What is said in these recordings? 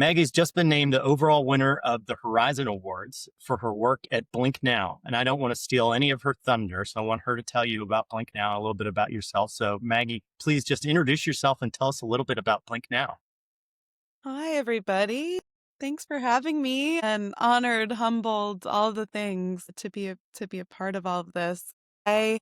Maggie's just been named the overall winner of the Horizon Awards for her work at Blink Now. And I don't want to steal any of her thunder, so I want her to tell you about Blink Now, a little bit about yourself. So, Maggie, please just introduce yourself and tell us a little bit about Blink Now. Hi, everybody. Thanks for having me and honored, humbled, all the things to be a part of all of this. I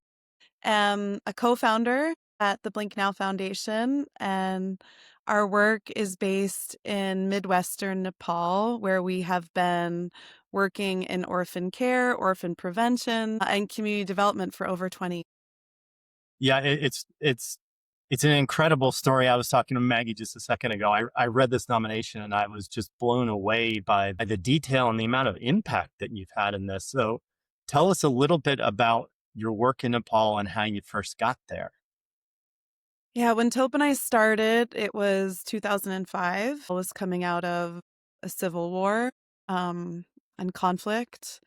am a co-founder at the Blink Now Foundation, and our work is based in Midwestern Nepal, where we have been working in orphan care, orphan prevention, and community development for over 20. Yeah, it's an incredible story. I was talking to Maggie just a second ago. I read this nomination and I was just blown away by the detail and the amount of impact that you've had in this. So tell us a little bit about your work in Nepal and how you first got there. Yeah, when Tope and I started, it was 2005. I was coming out of a civil war um, and conflict.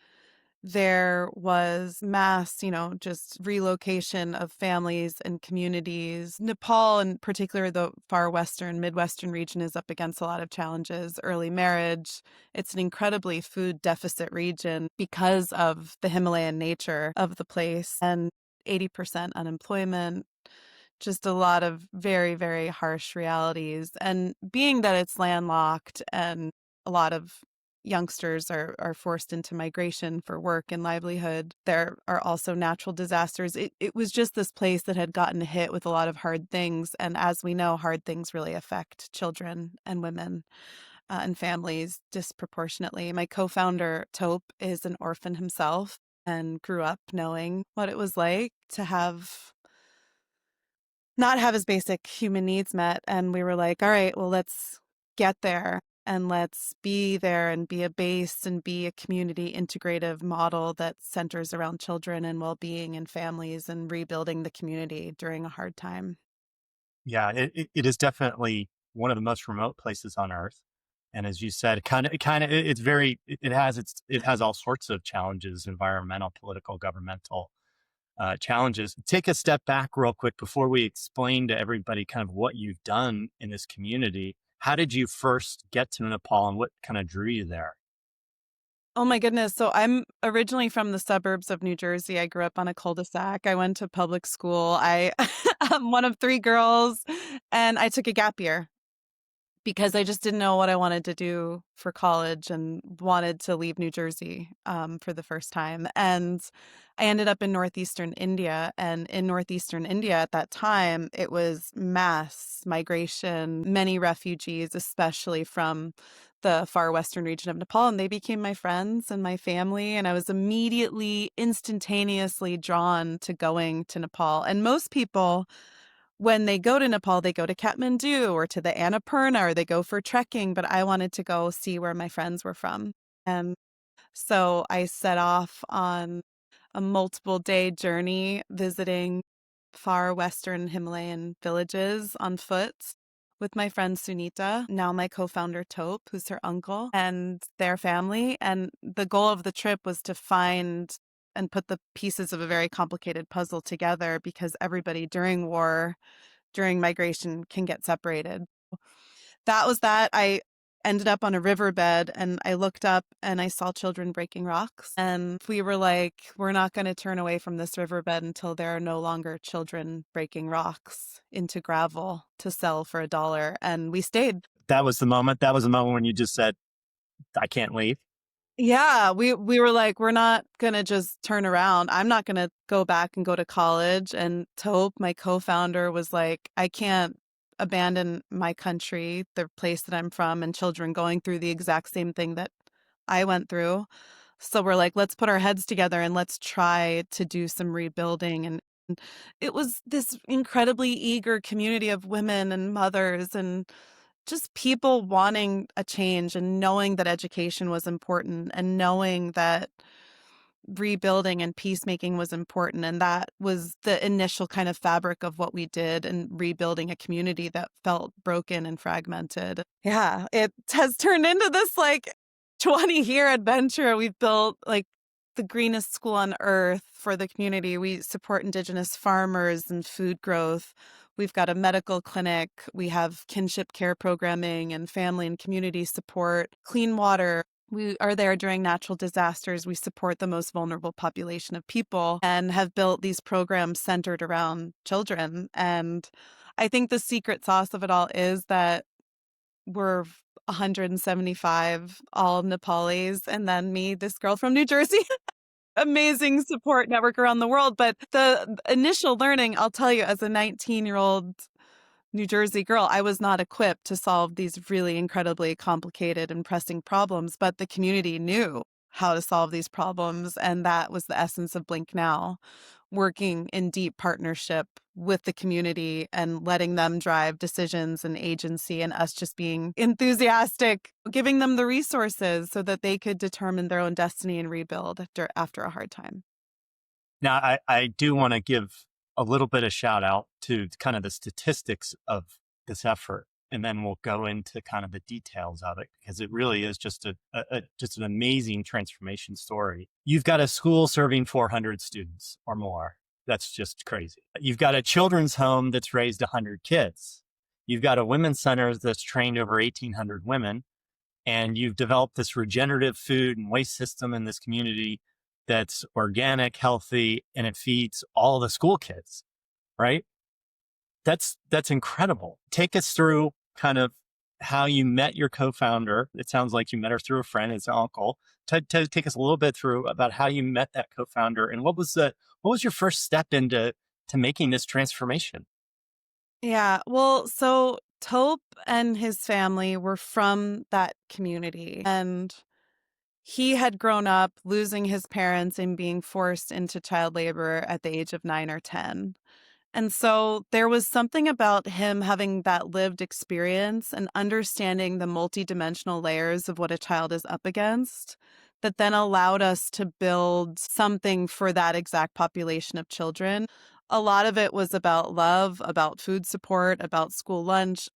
There was mass, just relocation of families and communities. Nepal, in particular, the far western, Midwestern region, is up against a lot of challenges. Early marriage. It's an incredibly food deficit region because of the Himalayan nature of the place, and 80% unemployment, just a lot of very, very harsh realities. And being that it's landlocked and a lot of youngsters are forced into migration for work and livelihood, there are also natural disasters. It was just this place that had gotten hit with a lot of hard things. And as we know, hard things really affect children and women and families disproportionately. My co-founder, Tope, is an orphan himself and grew up knowing what it was like to not have his basic human needs met. And we were like, all right, well, let's get there and let's be there and be a base and be a community integrative model that centers around children and well-being and families and rebuilding the community during a hard time. Yeah, it is definitely one of the most remote places on earth. And as you said, it's very, it has all sorts of challenges, environmental, political, governmental challenges. Take a step back real quick before we explain to everybody kind of what you've done in this community. How did you first get to Nepal and what kind of drew you there? Oh my goodness. So I'm originally from the suburbs of New Jersey. I grew up on a cul-de-sac. I went to public school. I'm one of three girls, and I took a gap year because I just didn't know what I wanted to do for college and wanted to leave New Jersey for the first time. And I ended up in northeastern India. And in northeastern India at that time, it was mass migration, many refugees, especially from the far western region of Nepal. And they became my friends and my family. And I was immediately, instantaneously drawn to going to Nepal. And most people, when they go to Nepal, they go to Kathmandu or to the Annapurna or they go for trekking, but I wanted to go see where my friends were from. And so I set off on a multiple day journey visiting far western Himalayan villages on foot with my friend Sunita, now my co-founder Tope, who's her uncle, and their family. And the goal of the trip was to find and put the pieces of a very complicated puzzle together because everybody during war, during migration, can get separated. That was that. I ended up on a riverbed and I looked up and I saw children breaking rocks. And we were like, we're not going to turn away from this riverbed until there are no longer children breaking rocks into gravel to sell for $1. And we stayed. That was the moment. That was the moment when you just said, I can't leave. Yeah, we were like, we're not gonna just turn around. I'm not gonna go back and go to college. And Tope, my co-founder, was like, I can't abandon my country, the place that I'm from, and children going through the exact same thing that I went through. So we're like, let's put our heads together and let's try to do some rebuilding. And it was this incredibly eager community of women and mothers and just people wanting a change and knowing that education was important and knowing that rebuilding and peacemaking was important. And that was the initial kind of fabric of what we did in rebuilding a community that felt broken and fragmented. Yeah, it has turned into this like 20-year adventure. We've built like the greenest school on earth for the community. We support indigenous farmers and food growth. We've got a medical clinic. We have kinship care programming and family and community support, clean water. We are there during natural disasters. We support the most vulnerable population of people and have built these programs centered around children. And I think the secret sauce of it all is that we're 175 all Nepalis, and then me, this girl from New Jersey. Amazing support network around the world. But the initial learning, I'll tell you, as a 19-year-old New Jersey girl, I was not equipped to solve these really incredibly complicated and pressing problems, but the community knew how to solve these problems. And that was the essence of Blink Now, working in deep partnership with the community and letting them drive decisions and agency, and us just being enthusiastic, giving them the resources so that they could determine their own destiny and rebuild after a hard time. Now, I do want to give a little bit of shout out to kind of the statistics of this effort, and then we'll go into kind of the details of it, because it really is just just an amazing transformation story. You've got a school serving 400 students or more. That's just crazy. You've got a children's home that's raised 100 kids. You've got a women's center that's trained over 1,800 women. And you've developed this regenerative food and waste system in this community that's organic, healthy, and it feeds all the school kids, right? That's incredible. Take us through kind of how you met your co-founder. It sounds like you met her through a friend, it's an uncle. Take us a little bit through about how you met that co-founder, and what was your first step into making this transformation? Yeah. Well, so Tope and his family were from that community, and he had grown up losing his parents and being forced into child labor at the age of 9 or 10. And so there was something about him having that lived experience and understanding the multidimensional layers of what a child is up against that then allowed us to build something for that exact population of children. A lot of it was about love, about food support, about school lunch.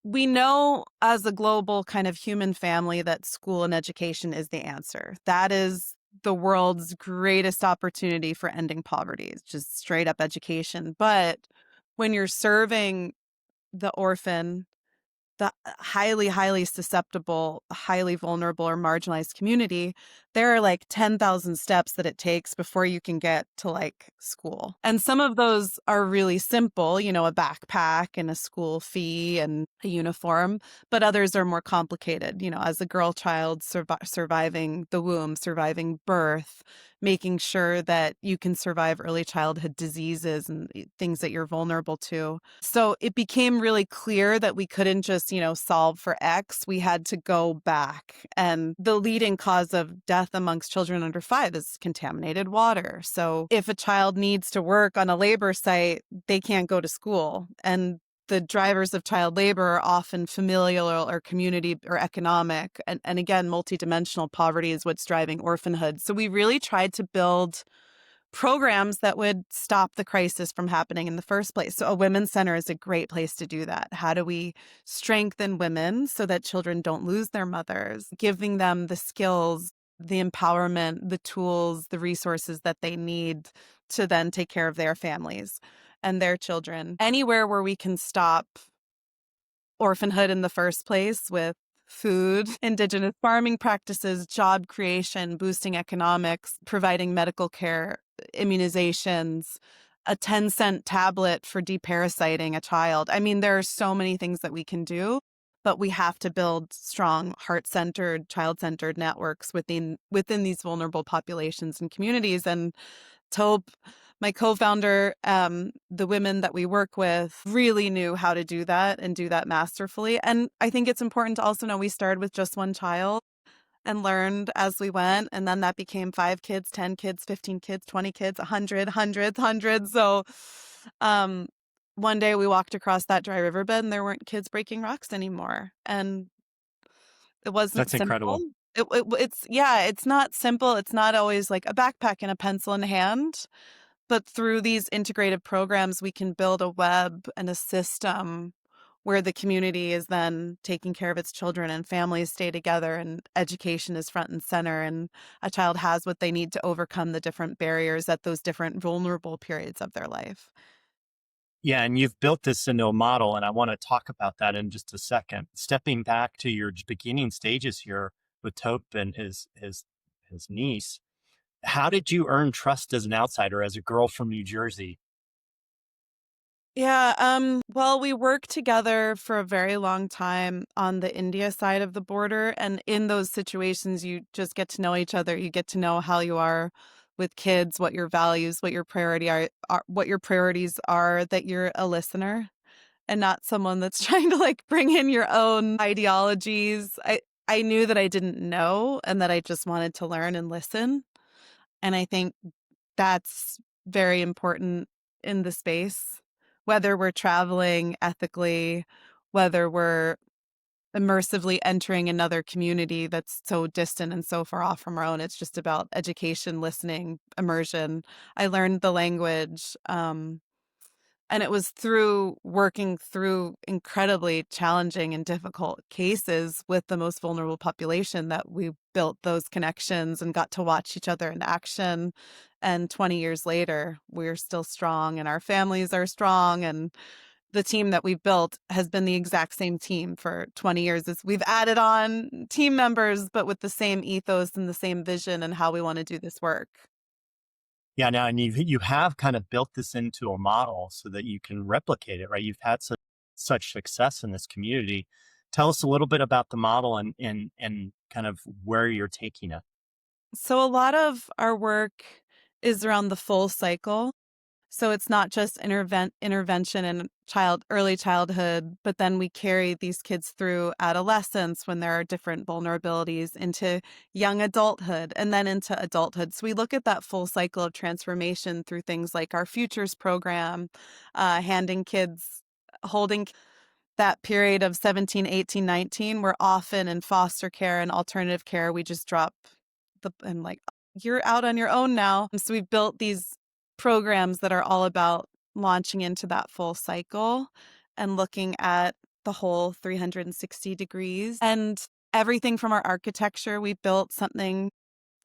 We know as a global kind of human family that school and education is the answer. That is the world's greatest opportunity for ending poverty. It's just straight up education. But when you're serving the orphan, the highly, highly susceptible, highly vulnerable or marginalized community, there are like 10,000 steps that it takes before you can get to like school. And some of those are really simple, a backpack and a school fee and a uniform, but others are more complicated, as a girl child surviving the womb, surviving birth, making sure that you can survive early childhood diseases and things that you're vulnerable to. So it became really clear that we couldn't just, solve for X. We had to go back. And the leading cause of death amongst children under 5 is contaminated water. So if a child needs to work on a labor site, they can't go to school. And the drivers of child labor are often familial or community or economic. And again, multidimensional poverty is what's driving orphanhood. So we really tried to build programs that would stop the crisis from happening in the first place. So a women's center is a great place to do that. How do we strengthen women so that children don't lose their mothers, giving them the skills, the empowerment, the tools, the resources that they need to then take care of their families and their children. Anywhere where we can stop orphanhood in the first place with food, indigenous farming practices, job creation, boosting economics, providing medical care, immunizations, a 10-cent tablet for deparasiting a child. I mean, there are so many things that we can do, but we have to build strong, heart-centered, child-centered networks within these vulnerable populations and communities. And Tope, my co-founder, the women that we work with really knew how to do that and do that masterfully. And I think it's important to also know we started with just one child and learned as we went. And then that became 5 kids, 10 kids, 15 kids, 20 kids, 100, hundreds, hundreds. So one day we walked across that dry riverbed and there weren't kids breaking rocks anymore. And it wasn't That's simple. incredible. It's not simple. It's not always like a backpack and a pencil in hand. But through these integrated programs, we can build a web and a system where the community is then taking care of its children and families stay together and education is front and center and a child has what they need to overcome the different barriers at those different vulnerable periods of their life. Yeah, and you've built this into a model, and I want to talk about that in just a second. Stepping back to your beginning stages here with Tope and his niece, how did you earn trust as an outsider, as a girl from New Jersey? Yeah, well, we worked together for a very long time on the India side of the border, and in those situations, you just get to know each other. You get to know how you are with kids, what your values, what your what your priorities are, that you're a listener and not someone that's trying to like bring in your own ideologies. I knew that I didn't know and that I just wanted to learn and listen. And I think that's very important in the space, whether we're traveling ethically, whether we're immersively entering another community that's so distant and so far off from our own. It's just about education, listening, immersion. I learned the language. And it was through working through incredibly challenging and difficult cases with the most vulnerable population that we built those connections and got to watch each other in action. And 20 years later, we're still strong and our families are strong. And the team that we've built has been the exact same team for 20 years. We've added on team members, but with the same ethos and the same vision and how we want to do this work. Yeah, now, and you have kind of built this into a model so that you can replicate it, right? You've had such success in this community. Tell us a little bit about the model and kind of where you're taking it. So, a lot of our work is around the full cycle. So it's not just intervention in early childhood, but then we carry these kids through adolescence when there are different vulnerabilities into young adulthood and then into adulthood. So we look at that full cycle of transformation through things like our futures program, handing kids, holding that period of 17, 18, 19. We're often in foster care and alternative care. We just drop and like, you're out on your own now. And so we've built these programs that are all about launching into that full cycle and looking at the whole 360 degrees. And everything from our architecture, we built something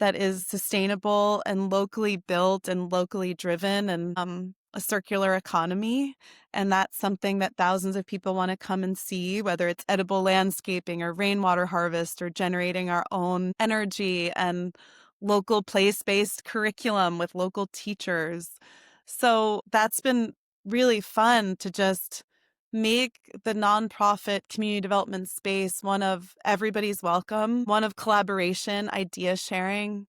that is sustainable and locally built and locally driven and a circular economy. And that's something that thousands of people want to come and see, whether it's edible landscaping or rainwater harvest or generating our own energy and local place based curriculum with local teachers. So that's been really fun to just make the nonprofit community development space one of everybody's welcome, one of collaboration, idea sharing,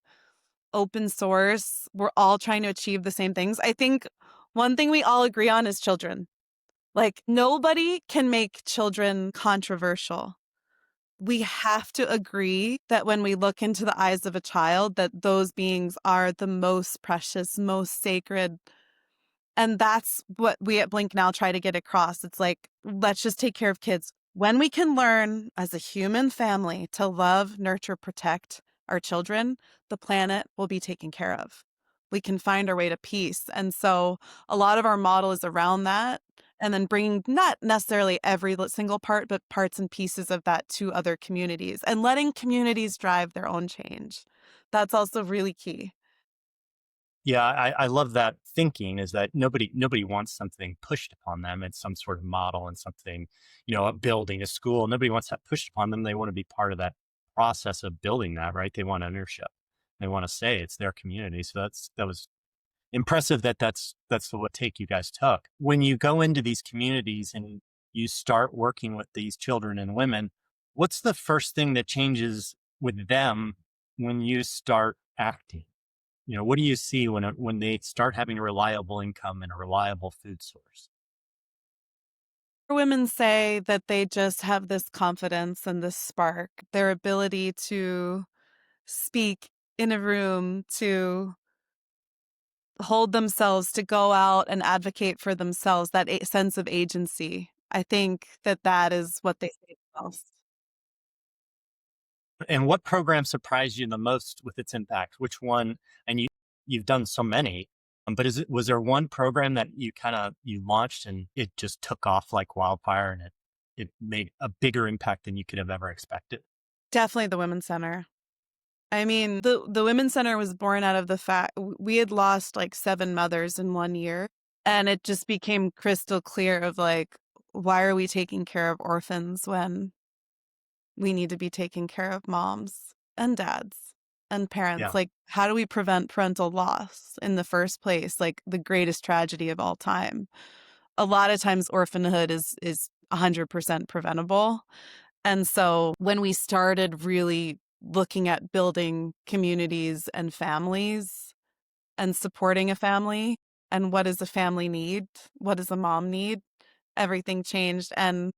open source. We're all trying to achieve the same things. I think one thing we all agree on is children. Like, nobody can make children controversial. We have to agree that when we look into the eyes of a child, that those beings are the most precious, most sacred, and that's what we at Blink Now try to get across. It's like, let's just take care of kids. When we can learn as a human family to love, nurture, protect our children, the planet will be taken care of. We can find our way to peace. And so a lot of our model is around that. And then bringing not necessarily every single part, but parts and pieces of that to other communities and letting communities drive their own change. That's also really key. Yeah, I love that thinking is that nobody wants something pushed upon them. It's some sort of model and something, a building, a school. Nobody wants that pushed upon them. They want to be part of that process of building that, right? They want ownership. They want to say it's their community. So that was impressive that's the what take you guys took. When you go into these communities and you start working with these children and women, what's the first thing that changes with them when you start acting? What do you see when they start having a reliable income and a reliable food source? Women say that they just have this confidence and this spark, their ability to speak in a room, to hold themselves, to go out and advocate for themselves, that sense of agency. I think that that is what they say most. And what program surprised you the most with its impact? Which one? And you've done so many, but was there one program that you launched and it just took off like wildfire and it made a bigger impact than you could have ever expected? Definitely the Women's Center. I mean, the Women's Center was born out of the fact we had lost like 7 mothers in 1 year. And it just became crystal clear of like, why are we taking care of orphans when we need to be taking care of moms and dads and parents? Yeah. Like, how do we prevent parental loss in the first place? Like the greatest tragedy of all time. A lot of times orphanhood is 100% preventable. And so when we started really looking at building communities and families and supporting a family and what does a family need? What does a mom need? Everything changed. And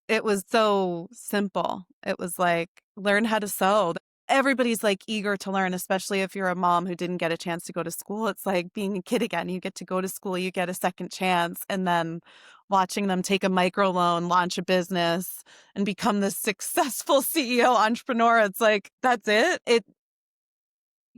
it was so simple. It was like, learn how to sew. Everybody's like eager to learn, especially if you're a mom who didn't get a chance to go to school. It's like being a kid again. You get to go to school, you get a second chance, and then watching them take a microloan, launch a business, and become this successful CEO entrepreneur. It's like, that's it. It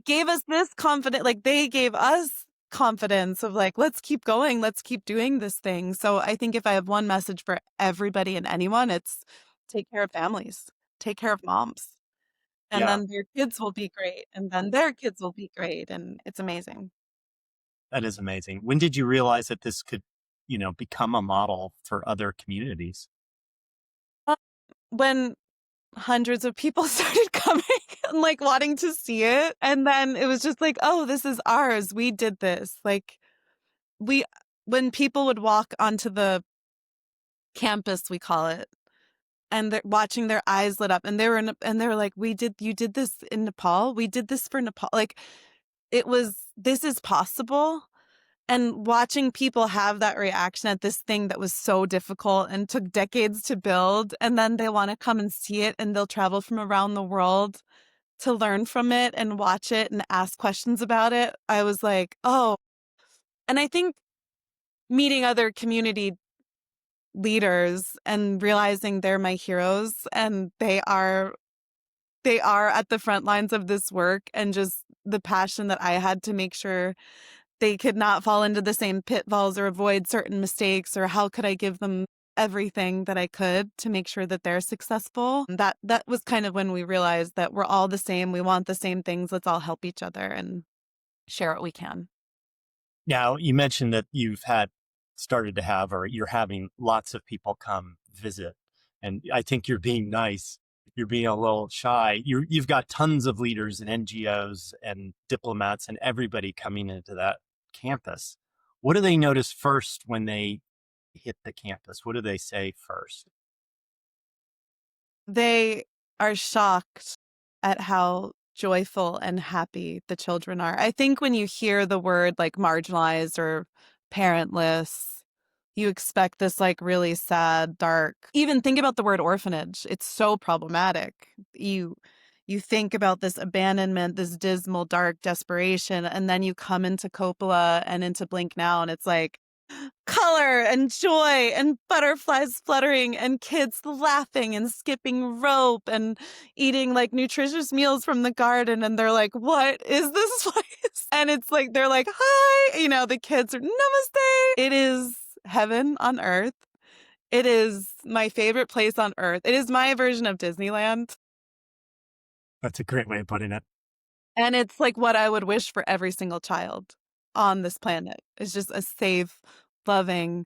gave us this confidence, like they gave us confidence of like, let's keep going, let's keep doing this thing. So I think if I have one message for everybody and anyone, it's take care of families, take care of moms, and Yeah. then their kids will be great, and then their kids will be great. And it's amazing. That is amazing. When did you realize that this could, become a model for other communities? Uh, When hundreds of people started coming and like wanting to see it. And then it was just like, oh, this is ours. We did this. Like, we, when people would walk onto the campus, we call it, and they're watching their eyes lit up, and they were like, you did this in Nepal. We did this for Nepal. Like, it was, this is possible. And watching people have that reaction at this thing that was so difficult and took decades to build, and then they want to come and see it, and they'll travel from around the world to learn from it and watch it and ask questions about it. I was like, oh, and I think meeting other community leaders and realizing they're my heroes and they are at the front lines of this work, and just the passion that I had to make sure they could not fall into the same pitfalls or avoid certain mistakes, or how could I give them everything that I could to make sure that they're successful. That was kind of when we realized that we're all the same. We want the same things. Let's all help each other and share what we can. Now, you mentioned that started to have, or you're having lots of people come visit. And I think you're being nice. You're being a little shy. You've got tons of leaders and NGOs and diplomats and everybody coming into that campus. What do they notice first when they hit the campus? What do they say first? They are shocked at how joyful and happy the children are. I think when you hear the word like marginalized or parentless, you expect this like really sad, dark. Even think about the word orphanage. It's so problematic. You think about this abandonment, this dismal, dark desperation, and then you come into Kopila and into Blink Now, and it's like color and joy and butterflies fluttering and kids laughing and skipping rope and eating like nutritious meals from the garden. And they're like, what is this place? And it's like, they're like, hi, the kids are namaste. It is heaven on earth. It is my favorite place on earth. It is my version of Disneyland. That's a great way of putting it. And it's like what I would wish for every single child on this planet. It's just a safe, loving,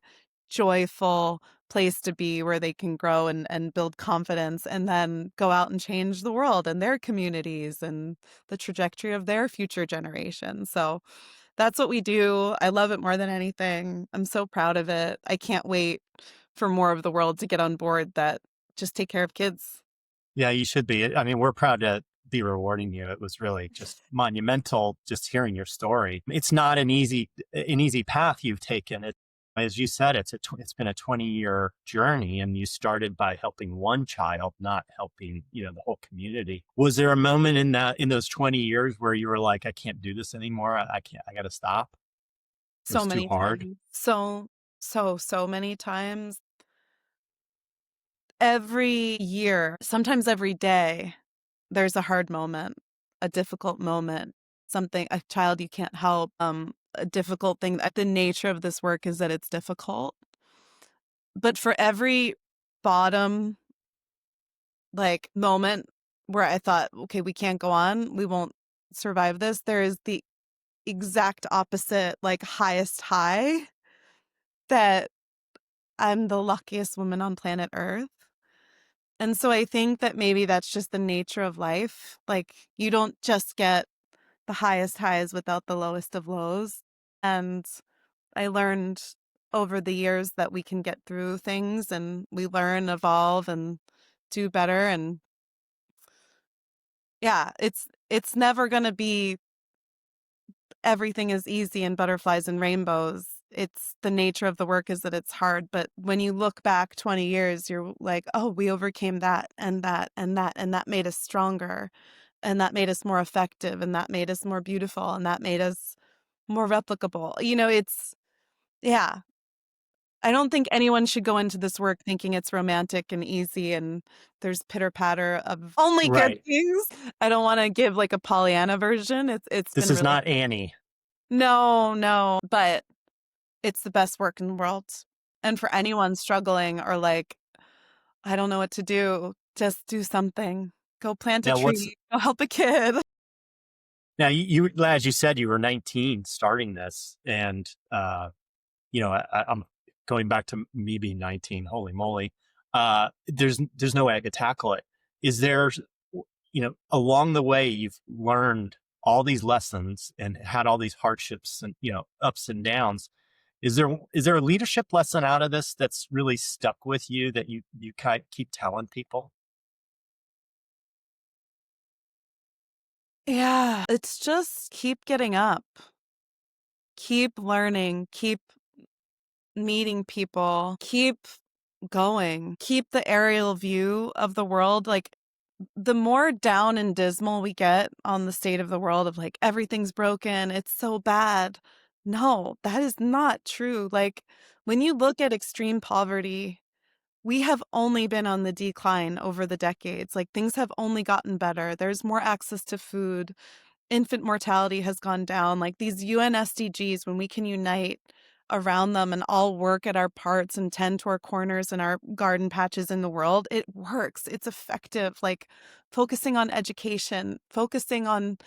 joyful place to be where they can grow and build confidence and then go out and change the world and their communities and the trajectory of their future generations. So that's what we do. I love it more than anything. I'm so proud of it. I can't wait for more of the world to get on board that just take care of kids. Yeah, you should be. I mean, we're proud to be rewarding you. It was really just monumental just hearing your story. It's not an easy path you've taken. As you said, it's been a 20-year journey, and you started by helping one child, not helping, the whole community. Was there a moment in those 20 years where you were like, I can't do this anymore. I can't, I got to stop. It So was too many hard. times. So many times. Every year, sometimes every day, there's a hard moment, a difficult moment, something, a child you can't help, a difficult thing. The nature of this work is that it's difficult. But for every bottom, like moment where I thought, okay, we can't go on, we won't survive this, there is the exact opposite, like highest high, that I'm the luckiest woman on planet Earth. And so I think that maybe that's just the nature of life. Like, you don't just get the highest highs without the lowest of lows. And I learned over the years that we can get through things and we learn, evolve, and do better. And yeah, it's never going to be everything is easy and butterflies and rainbows. It's the nature of the work is that it's hard. But when you look back 20 years, you're like, oh, we overcame that and that and that. And that made us stronger. And that made us more effective. And that made us more beautiful. And that made us more replicable. Yeah. I don't think anyone should go into this work thinking it's romantic and easy and there's pitter patter of only good Right. things. I don't want to give like a Pollyanna version. It's This been is really not Annie. no, no, but it's the best work in the world. And for anyone struggling or like, I don't know what to do, just do something. Go plant a Now, tree. Go help a kid. as you said, you were 19 starting this, and I'm going back to me being 19. Holy moly! There's no way I could tackle it. Is there, along the way you've learned all these lessons and had all these hardships and ups and downs. Is there a leadership lesson out of this that's really stuck with you that you keep telling people? Yeah. It's just keep getting up, keep learning, keep meeting people, keep going, keep the aerial view of the world. Like, the more down and dismal we get on the state of the world of like everything's broken, it's so bad. No, that is not true. Like, when you look at extreme poverty, we have only been on the decline over the decades. Like, things have only gotten better. There's more access to food. Infant mortality has gone down. Like, these UN SDGs, when we can unite around them and all work at our parts and tend to our corners and our garden patches in the world, it works. It's effective. Like, focusing on education, focusing on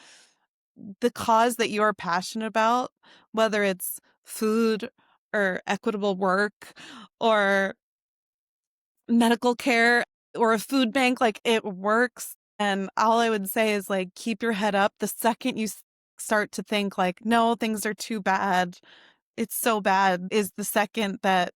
the cause that you're passionate about, whether it's food or equitable work or medical care or a food bank, like, it works. And all I would say is like, keep your head up. The second you start to think like, no, things are too bad, it's so bad, is the second that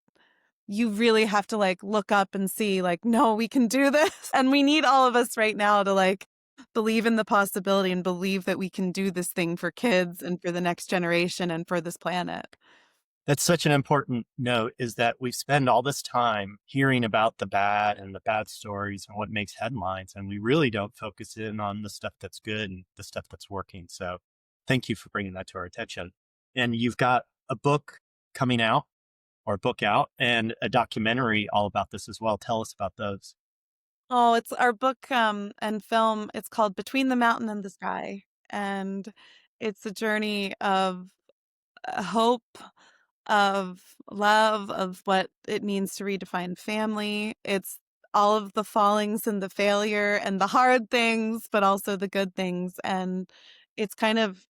you really have to like look up and see like, no, we can do this. And we need all of us right now to like believe in the possibility and believe that we can do this thing for kids and for the next generation and for this planet. That's such an important note, is that we spend all this time hearing about the bad and the bad stories and what makes headlines, and we really don't focus in on the stuff that's good and the stuff that's working. So thank you for bringing that to our attention. And you've got a book coming out, or a book out, and a documentary all about this as well. Tell us about those. Oh, it's our book and film. It's called Between the Mountain and the Sky. And it's a journey of hope, of love, of what it means to redefine family. It's all of the fallings and the failure and the hard things, but also the good things. And it's kind of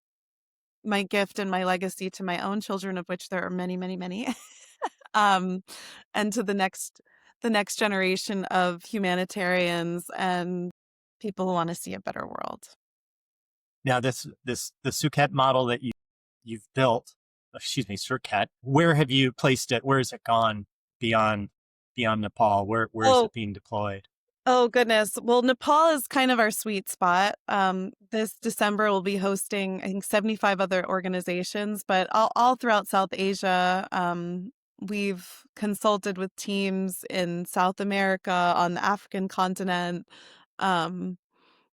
my gift and my legacy to my own children, of which there are many, many, many. um, and to the next generation of humanitarians and people who want to see a better world. Now, the Suket model that you've built, excuse me, Surket, where have you placed it? Where has it gone beyond Nepal? Where is Oh, it being deployed? oh goodness. Well, Nepal is kind of our sweet spot. This December we'll be hosting, I think, 75 other organizations, but all throughout South Asia. We've consulted with teams in South America, on the African continent. Um,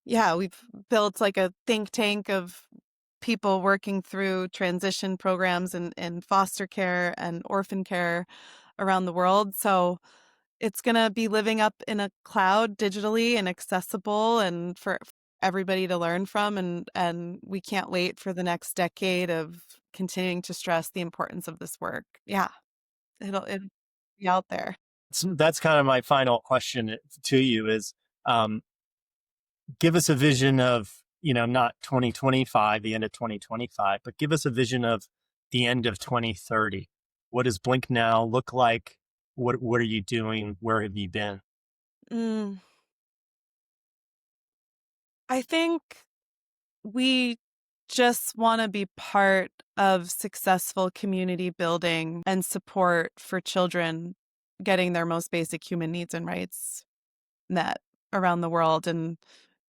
yeah, we've built like a think tank of people working through transition programs in foster care and orphan care around the world. So it's going to be living up in a cloud digitally and accessible and for everybody to learn from. And we can't wait for the next decade of continuing to stress the importance of this work. Yeah, it'll be out there. So that's kind of my final question to you is, um, give us a vision of not 2025, the end of 2025, but give us a vision of the end of 2030. What does Blink Now look like? What are you doing? Where have you been? Mm, I think we just want to be part of successful community building and support for children getting their most basic human needs and rights met around the world. And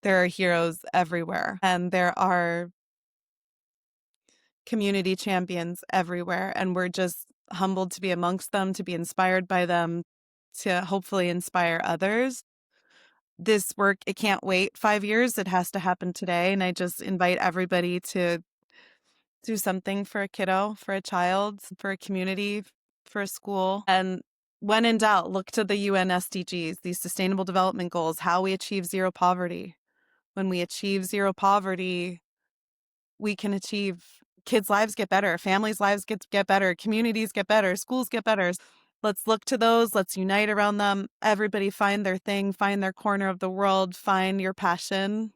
there are heroes everywhere, and there are community champions everywhere. And we're just humbled to be amongst them, to be inspired by them, to hopefully inspire others. This work, it can't wait 5 years. It has to happen today. And I just invite everybody to do something for a kiddo, for a child, for a community, for a school. And when in doubt, look to the UN SDGs, these sustainable development goals, how we achieve zero poverty. When we achieve zero poverty, we can achieve kids' lives get better, families' lives get better, communities get better, schools get better. Let's look to those. Let's unite around them. Everybody find their thing, find their corner of the world, find your passion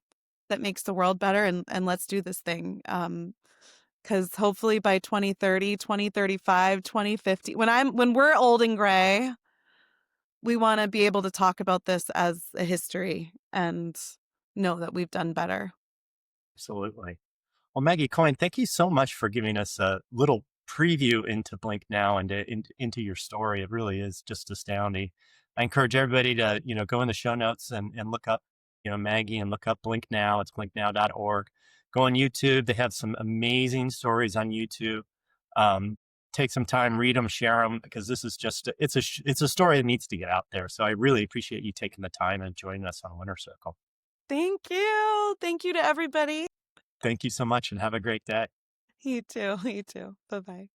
that makes the world better, and let's do this thing. Because hopefully by 2030, 2035, 2050, when we're old and gray, we want to be able to talk about this as a history and know that we've done better. Absolutely. Well, Maggie Coyne, thank you so much for giving us a little preview into Blink Now and into your story. It really is just astounding. I encourage everybody to, go in the show notes and look up, Maggie, and look up Blink Now. It's blinknow.org. Go on YouTube. They have some amazing stories on YouTube. Um, Take some time, read them, share them, because this is just, it's a story that needs to get out there. So I really appreciate you taking the time and joining us on Winter Circle. Thank you. Thank you to everybody. Thank you so much and have a great day. You too. You too. Bye bye.